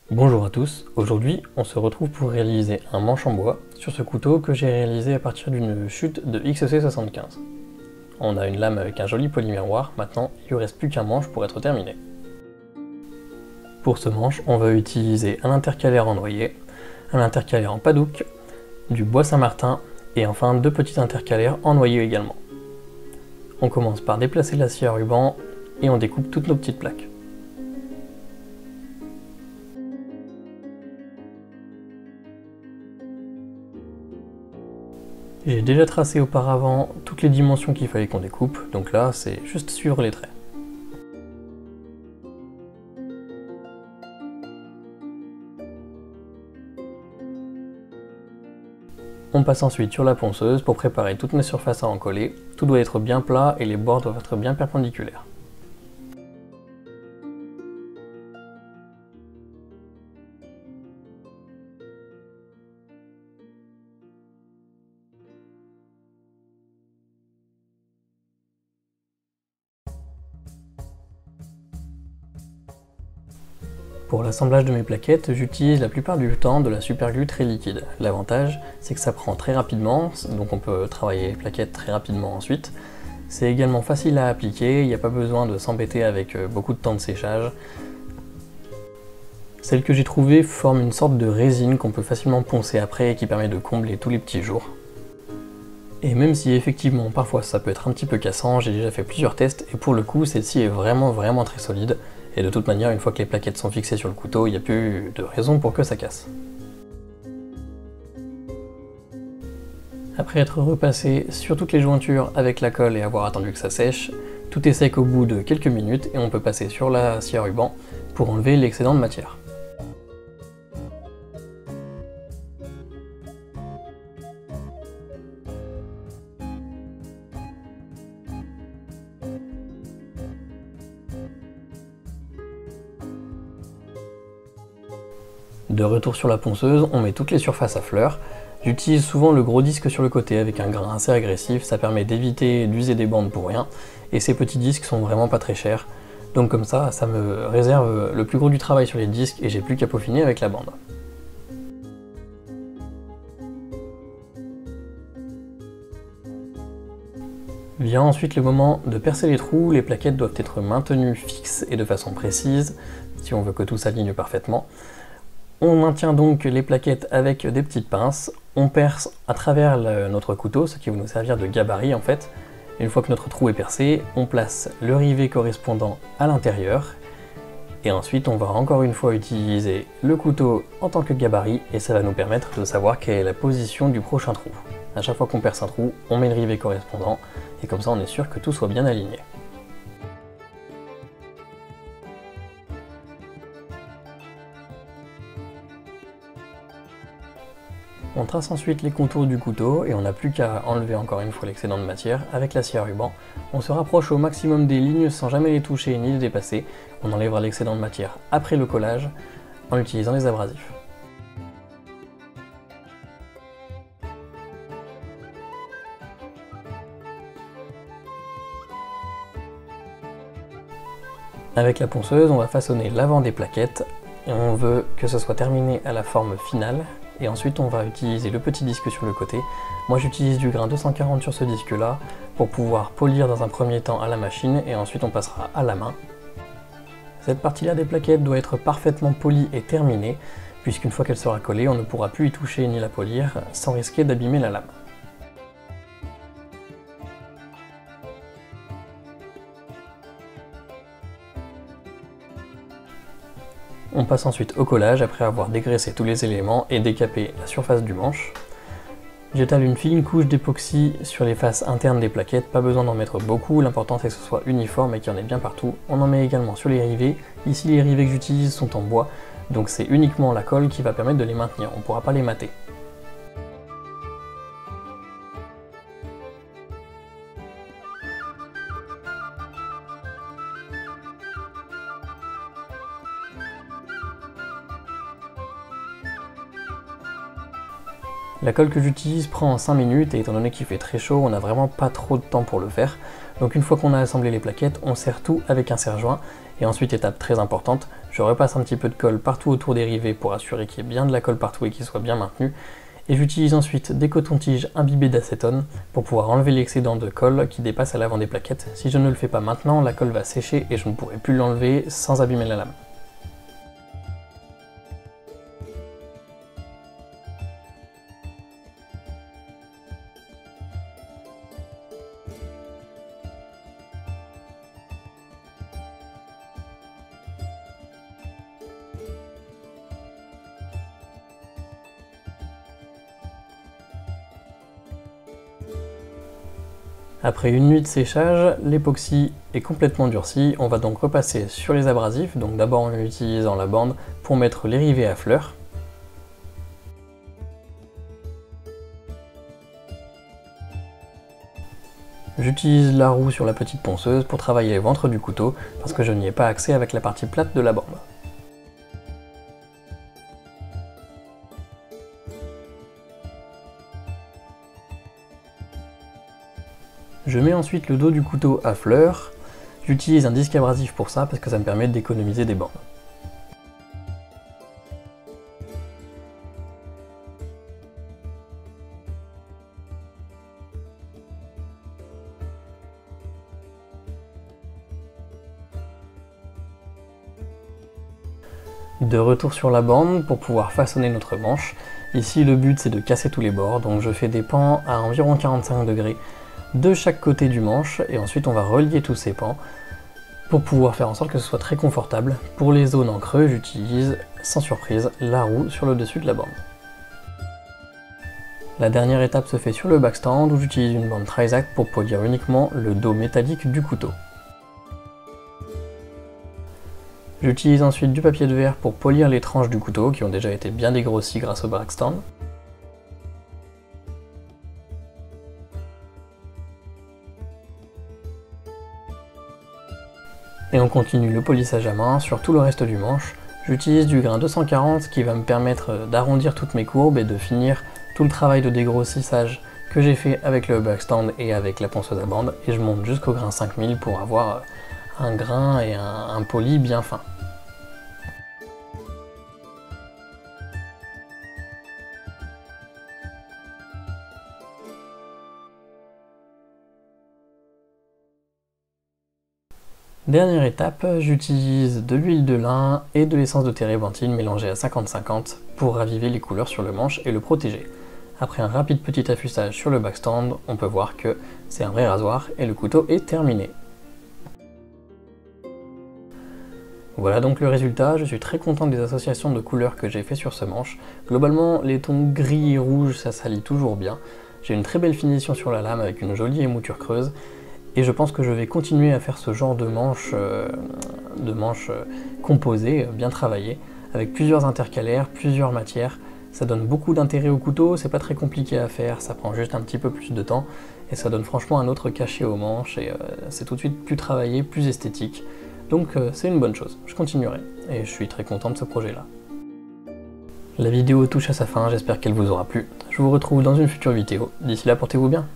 Bonjour à tous, aujourd'hui on se retrouve pour réaliser un manche en bois sur ce couteau que j'ai réalisé à partir d'une chute de XC75. On a une lame avec un joli polymiroir, maintenant il ne reste plus qu'un manche pour être terminé. Pour ce manche, on va utiliser un intercalaire en noyer, un intercalaire en padouk, du bois Saint-Martin et enfin deux petits intercalaires en noyer également. On commence par déplacer la scie à ruban et on découpe toutes nos petites plaques. J'ai déjà tracé auparavant toutes les dimensions qu'il fallait qu'on découpe, donc là c'est juste suivre les traits. On passe ensuite sur la ponceuse pour préparer toutes mes surfaces à encoller. Tout doit être bien plat et les bords doivent être bien perpendiculaires. Pour l'assemblage de mes plaquettes, j'utilise la plupart du temps de la superglue très liquide. L'avantage, c'est que ça prend très rapidement, donc on peut travailler les plaquettes très rapidement ensuite. C'est également facile à appliquer, il n'y a pas besoin de s'embêter avec beaucoup de temps de séchage. Celle que j'ai trouvée forme une sorte de résine qu'on peut facilement poncer après et qui permet de combler tous les petits jours. Et même si effectivement parfois ça peut être un petit peu cassant, j'ai déjà fait plusieurs tests et pour le coup celle-ci est vraiment très solide. Et de toute manière, une fois que les plaquettes sont fixées sur le couteau, il n'y a plus de raison pour que ça casse. Après être repassé sur toutes les jointures avec la colle et avoir attendu que ça sèche, tout est sec au bout de quelques minutes et on peut passer sur la scie à ruban pour enlever l'excédent de matière. De retour sur la ponceuse, on met toutes les surfaces à fleur. J'utilise souvent le gros disque sur le côté avec un grain assez agressif, ça permet d'éviter d'user des bandes pour rien, et ces petits disques sont vraiment pas très chers, donc comme ça me réserve le plus gros du travail sur les disques et j'ai plus qu'à peaufiner avec la bande. Vient ensuite le moment de percer les trous, les plaquettes doivent être maintenues fixes et de façon précise, si on veut que tout s'aligne parfaitement. On maintient donc les plaquettes avec des petites pinces, on perce à travers notre couteau, ce qui va nous servir de gabarit en fait. Une fois que notre trou est percé, on place le rivet correspondant à l'intérieur, et ensuite on va encore une fois utiliser le couteau en tant que gabarit, et ça va nous permettre de savoir quelle est la position du prochain trou. À chaque fois qu'on perce un trou, on met le rivet correspondant, et comme ça on est sûr que tout soit bien aligné. On trace ensuite les contours du couteau et on n'a plus qu'à enlever encore une fois l'excédent de matière avec la scie à ruban. On se rapproche au maximum des lignes sans jamais les toucher ni les dépasser. On enlèvera l'excédent de matière après le collage en utilisant les abrasifs. Avec la ponceuse, on va façonner l'avant des plaquettes et on veut que ce soit terminé à la forme finale. Et ensuite on va utiliser le petit disque sur le côté. Moi j'utilise du grain 240 sur ce disque là pour pouvoir polir dans un premier temps à la machine et ensuite on passera à la main. Cette partie là des plaquettes doit être parfaitement polie et terminée puisqu'une fois qu'elle sera collée on ne pourra plus y toucher ni la polir sans risquer d'abîmer la lame. On passe ensuite au collage après avoir dégraissé tous les éléments et décapé la surface du manche. J'étale une fine couche d'époxy sur les faces internes des plaquettes, pas besoin d'en mettre beaucoup, l'important c'est que ce soit uniforme et qu'il y en ait bien partout. On en met également sur les rivets. Ici les rivets que j'utilise sont en bois, donc c'est uniquement la colle qui va permettre de les maintenir, on ne pourra pas les mater. La colle que j'utilise prend 5 minutes et étant donné qu'il fait très chaud, on n'a vraiment pas trop de temps pour le faire. Donc une fois qu'on a assemblé les plaquettes, on serre tout avec un serre-joint. Et ensuite, étape très importante, je repasse un petit peu de colle partout autour des rivets pour assurer qu'il y ait bien de la colle partout et qu'il soit bien maintenu. Et j'utilise ensuite des cotons-tiges imbibés d'acétone pour pouvoir enlever l'excédent de colle qui dépasse à l'avant des plaquettes. Si je ne le fais pas maintenant, la colle va sécher et je ne pourrai plus l'enlever sans abîmer la lame. Après une nuit de séchage, l'époxy est complètement durci, on va donc repasser sur les abrasifs, donc d'abord en utilisant la bande pour mettre les rivets à fleurs. J'utilise la roue sur la petite ponceuse pour travailler le ventre du couteau, parce que je n'y ai pas accès avec la partie plate de la bande. Je mets ensuite le dos du couteau à fleurs. J'utilise un disque abrasif pour ça parce que ça me permet d'économiser des bandes. De retour sur la bande pour pouvoir façonner notre manche. Ici le but c'est de casser tous les bords, donc je fais des pans à environ 45 degrés de chaque côté du manche et ensuite on va relier tous ces pans pour pouvoir faire en sorte que ce soit très confortable. Pour les zones en creux, j'utilise sans surprise la roue sur le dessus de la bande. La dernière étape se fait sur le backstand où j'utilise une bande Trizact pour polir uniquement le dos métallique du couteau. J'utilise ensuite du papier de verre pour polir les tranches du couteau qui ont déjà été bien dégrossies grâce au backstand. Et on continue le polissage à main sur tout le reste du manche. J'utilise du grain 240 qui va me permettre d'arrondir toutes mes courbes et de finir tout le travail de dégrossissage que j'ai fait avec le backstand et avec la ponceuse à bande. Et je monte jusqu'au grain 5000 pour avoir un grain et un poli bien fin. Dernière étape, j'utilise de l'huile de lin et de l'essence de térébenthine mélangée à 50-50 pour raviver les couleurs sur le manche et le protéger. Après un rapide petit affussage sur le backstand, on peut voir que c'est un vrai rasoir et le couteau est terminé. Voilà donc le résultat, je suis très content des associations de couleurs que j'ai fait sur ce manche. Globalement, les tons gris et rouge, ça s'allie toujours bien. J'ai une très belle finition sur la lame avec une jolie émouture creuse. Et je pense que je vais continuer à faire ce genre de manche composée, bien travaillée, avec plusieurs intercalaires, plusieurs matières. Ça donne beaucoup d'intérêt au couteau, c'est pas très compliqué à faire, ça prend juste un petit peu plus de temps, et ça donne franchement un autre cachet aux manches, et c'est tout de suite plus travaillé, plus esthétique. Donc c'est une bonne chose, je continuerai, et je suis très content de ce projet-là. La vidéo touche à sa fin, j'espère qu'elle vous aura plu. Je vous retrouve dans une future vidéo, d'ici là portez-vous bien.